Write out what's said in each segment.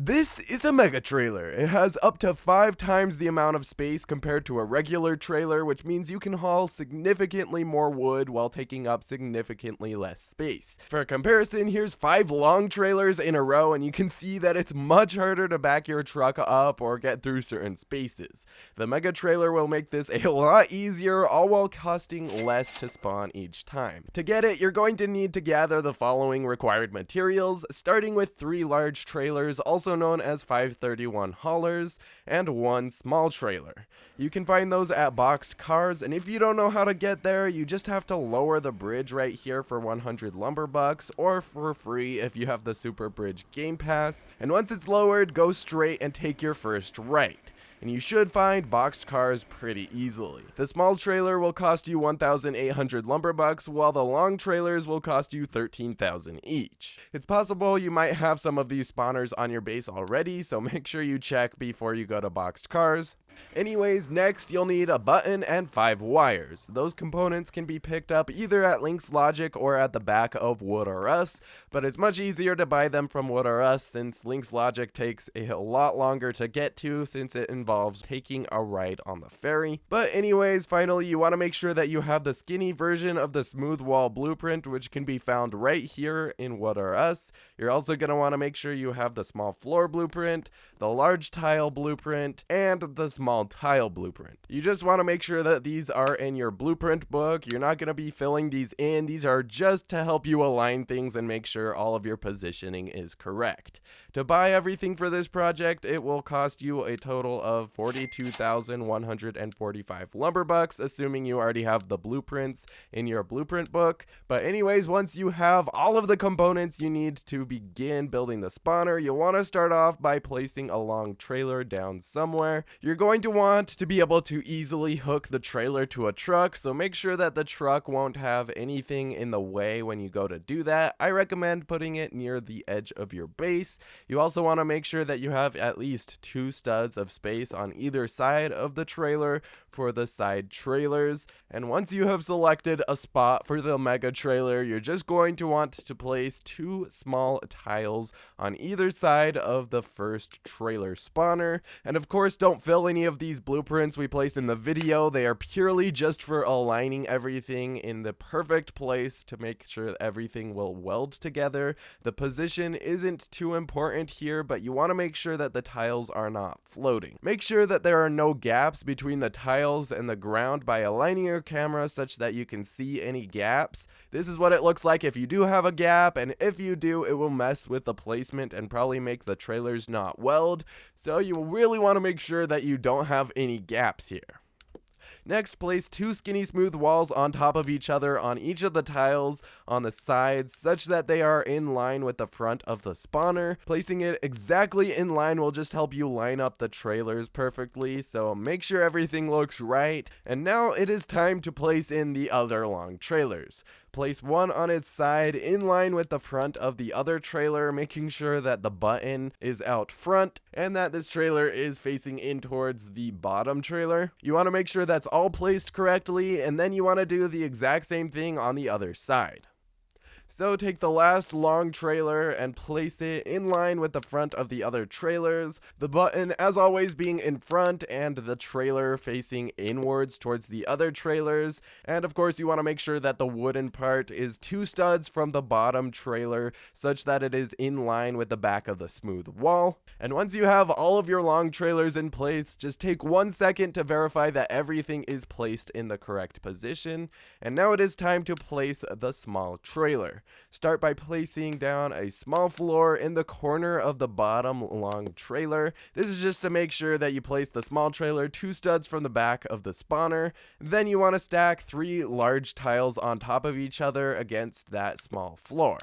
This is a mega trailer. It has up to 5 times the amount of space compared to a regular trailer, which means you can haul significantly more wood while taking up significantly less space. For comparison, here's 5 long trailers in a row, and you can see that it's much harder to back your truck up or get through certain spaces. The mega trailer will make this a lot easier, all while costing less to spawn each time. To get it, you're going to need to gather the following required materials, starting with 3 large trailers, also known as 531 haulers, and 1 small trailer. You can find those at boxed cars, and if you don't know how to get there, you just have to lower the bridge right here for 100 lumber bucks, or for free if you have the Super Bridge Game Pass. And once it's lowered, go straight and take your first right. And you should find boxed cars pretty easily. The small trailer will cost you 1,800 lumber bucks, while the long trailers will cost you 13,000 each. It's possible you might have some of these spawners on your base already, so make sure you check before you go to boxed cars. Anyways, next you'll need a button and 5 wires. Those components can be picked up either at Link's Logic or at the back of Wood R Us, but it's much easier to buy them from Wood R Us since Link's Logic takes a lot longer to get to since it involves taking a ride on the ferry. But anyways, finally you want to make sure that you have the skinny version of the smooth wall blueprint, which can be found right here in Wood R Us. You're also going to want to make sure you have the small floor blueprint, the large tile blueprint, and the small tile blueprint. You just want to make sure that these are in your blueprint book. You're not going to be filling these in. These are just to help you align things and make sure all of your positioning is correct. To buy everything for this project, it will cost you a total of 42,145 lumber bucks, assuming you already have the blueprints in your blueprint book. But anyways, once you have all of the components you need to begin building the spawner, you'll want to start off by placing a long trailer down somewhere. You're going to want to be able to easily hook the trailer to a truck, so make sure that the truck won't have anything in the way when you go to do that. I recommend putting it near the edge of your base. You also want to make sure that you have at least 2 studs of space on either side of the trailer for the side trailers. And once you have selected a spot for the mega trailer, you're just going to want to place 2 small tiles on either side of the first trailer spawner. And of course, don't fill any of these blueprints we place in the video. They are purely just for aligning everything in the perfect place to make sure that everything will weld together. The position isn't too important here, but you want to make sure that the tiles are not floating. Make sure that there are no gaps between the tiles and the ground by aligning your camera such that you can see any gaps. This is what it looks like if you do have a gap, and if you do, it will mess with the placement and probably make the trailers not weld. So you really want to make sure that you don't have any gaps here. Next, place 2 skinny smooth walls on top of each other on each of the tiles on the sides such that they are in line with the front of the spawner. Placing it exactly in line will just help you line up the trailers perfectly, so make sure everything looks right. And now it is time to place in the other long trailers. Place one on its side in line with the front of the other trailer, making sure that the button is out front and that this trailer is facing in towards the bottom trailer. You want to make sure that's all placed correctly, and then you want to do the exact same thing on the other side. So take the last long trailer and place it in line with the front of the other trailers, the button as always being in front and the trailer facing inwards towards the other trailers. And of course you want to make sure that the wooden part is 2 studs from the bottom trailer such that it is in line with the back of the smooth wall. And once you have all of your long trailers in place, just take 1 second to verify that everything is placed in the correct position. And now it is time to place the small trailer. Start by placing down a small floor in the corner of the bottom long trailer. This is just to make sure that you place the small trailer 2 studs from the back of the spawner. Then you want to stack 3 large tiles on top of each other against that small floor.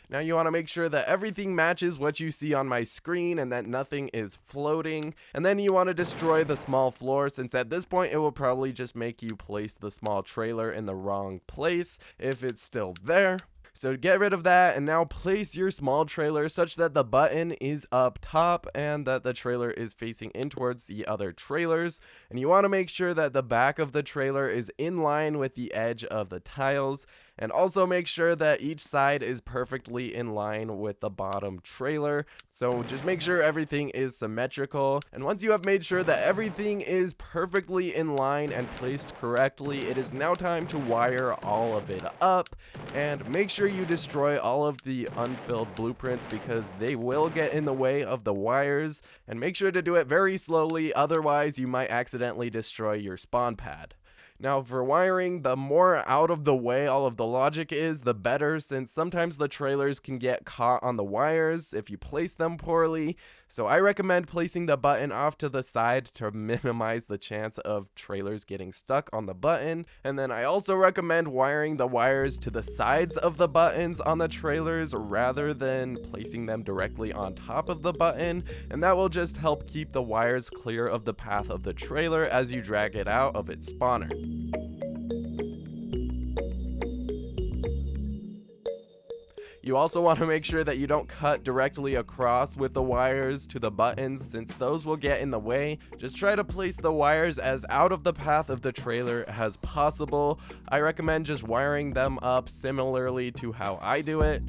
Now you want to make sure that everything matches what you see on my screen and that nothing is floating. And then you want to destroy the small floor, since at this point it will probably just make you place the small trailer in the wrong place if it's still there. So get rid of that, and now place your small trailer such that the button is up top and that the trailer is facing in towards the other trailers. And you want to make sure that the back of the trailer is in line with the edge of the tiles. And also make sure that each side is perfectly in line with the bottom trailer. So just make sure everything is symmetrical. And once you have made sure that everything is perfectly in line and placed correctly, it is now time to wire all of it up. And make sure you destroy all of the unfilled blueprints because they will get in the way of the wires. And make sure to do it very slowly, otherwise you might accidentally destroy your spawn pad. Now for wiring, the more out of the way all of the logic is, the better, since sometimes the trailers can get caught on the wires if you place them poorly. So I recommend placing the button off to the side to minimize the chance of trailers getting stuck on the button. And then I also recommend wiring the wires to the sides of the buttons on the trailers rather than placing them directly on top of the button. And that will just help keep the wires clear of the path of the trailer as you drag it out of its spawner. You also want to make sure that you don't cut directly across with the wires to the buttons, since those will get in the way. Just try to place the wires as out of the path of the trailer as possible. I recommend just wiring them up similarly to how I do it.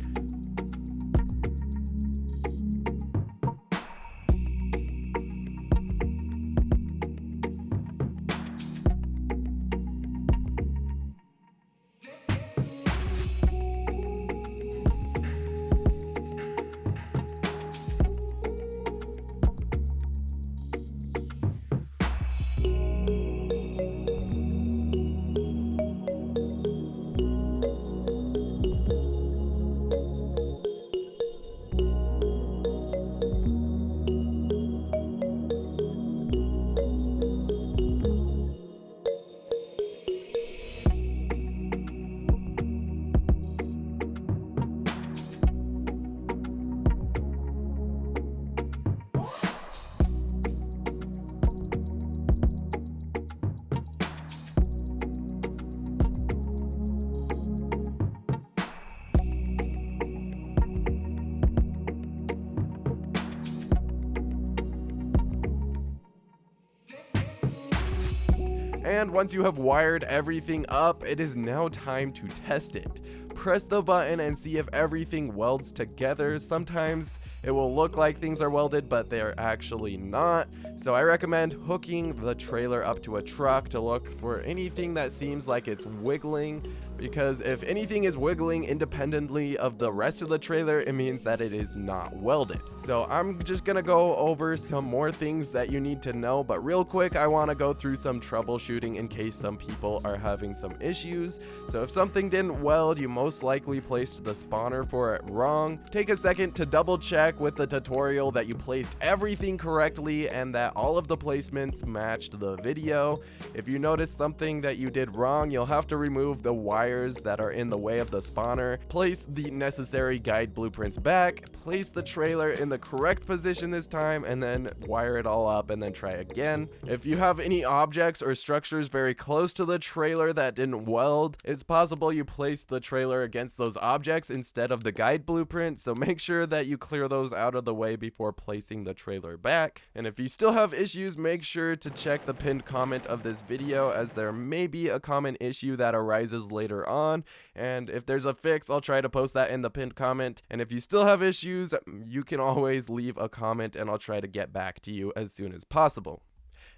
And once you have wired everything up, it is now time to test it. Press the button and see if everything welds together. Sometimes it will look like things are welded, but they're actually not. So I recommend hooking the trailer up to a truck to look for anything that seems like it's wiggling, because if anything is wiggling independently of the rest of the trailer, it means that it is not welded. So I'm just gonna go over some more things that you need to know, but real quick, I wanna go through some troubleshooting in case some people are having some issues. So if something didn't weld, you most likely placed the spawner for it wrong. Take a second to double check with the tutorial that you placed everything correctly and that all of the placements matched the video. If you notice something that you did wrong, you'll have to remove the wires that are in the way of the spawner, place the necessary guide blueprints back, place the trailer in the correct position this time, and then wire it all up and then try again. If you have any objects or structures very close to the trailer that didn't weld, it's possible you placed the trailer against those objects instead of the guide blueprint, so make sure that you clear those out of the way before placing the trailer back. And if you still have issues, make sure to check the pinned comment of this video, as there may be a common issue that arises later on, and if there's a fix, I'll try to post that in the pinned comment. And if you still have issues, you can always leave a comment and I'll try to get back to you as soon as possible.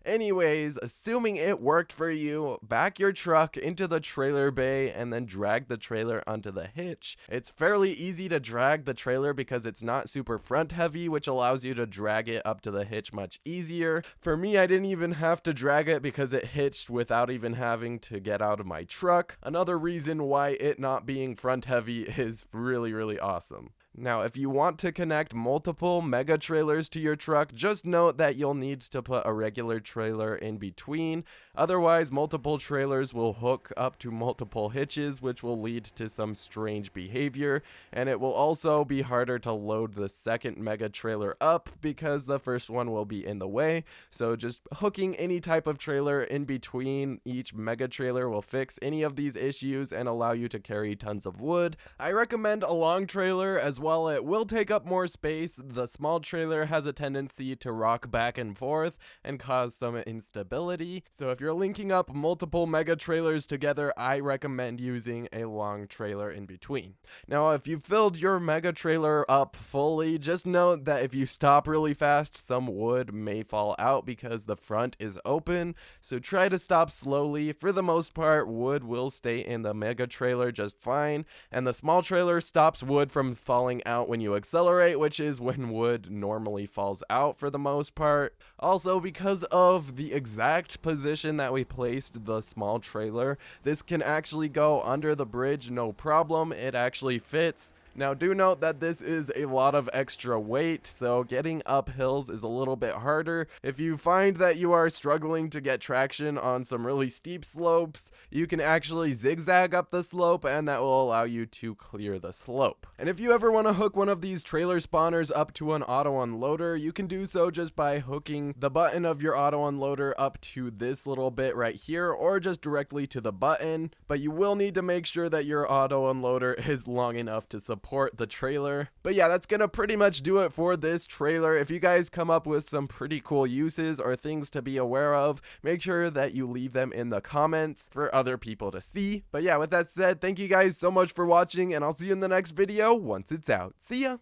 Anyways, assuming it worked for you, back your truck into the trailer bay and then drag the trailer onto the hitch. It's fairly easy to drag the trailer because it's not super front heavy, which allows you to drag it up to the hitch much easier. For me, I didn't even have to drag it because it hitched without even having to get out of my truck. Another reason why it not being front heavy is really awesome. Now, if you want to connect multiple mega trailers to your truck, just note that you'll need to put a regular trailer in between. Otherwise, multiple trailers will hook up to multiple hitches, which will lead to some strange behavior. And it will also be harder to load the second mega trailer up because the first one will be in the way. So just hooking any type of trailer in between each mega trailer will fix any of these issues and allow you to carry tons of wood. I recommend a long trailer as while it will take up more space, the small trailer has a tendency to rock back and forth and cause some instability. So if you're linking up multiple mega trailers together, I recommend using a long trailer in between. Now, if you've filled your mega trailer up fully, just note that if you stop really fast, some wood may fall out because the front is open. So try to stop slowly. For the most part, wood will stay in the mega trailer just fine, and the small trailer stops wood from falling out when you accelerate, which is when wood normally falls out for the most part. Also, because of the exact position that we placed the small trailer, this can actually go under the bridge no problem. It actually fits. Now, do note that this is a lot of extra weight, so getting up hills is a little bit harder. If you find that you are struggling to get traction on some really steep slopes, you can actually zigzag up the slope, and that will allow you to clear the slope. And if you ever want to hook one of these trailer spawners up to an auto unloader, you can do so just by hooking the button of your auto unloader up to this little bit right here, or just directly to the button. But you will need to make sure that your auto unloader is long enough to support the trailer. But yeah, that's gonna pretty much do it for this trailer. If you guys come up with some pretty cool uses or things to be aware of, make sure that you leave them in the comments for other people to see. But yeah, with that said, thank you guys so much for watching, and I'll see you in the next video once it's out. See ya!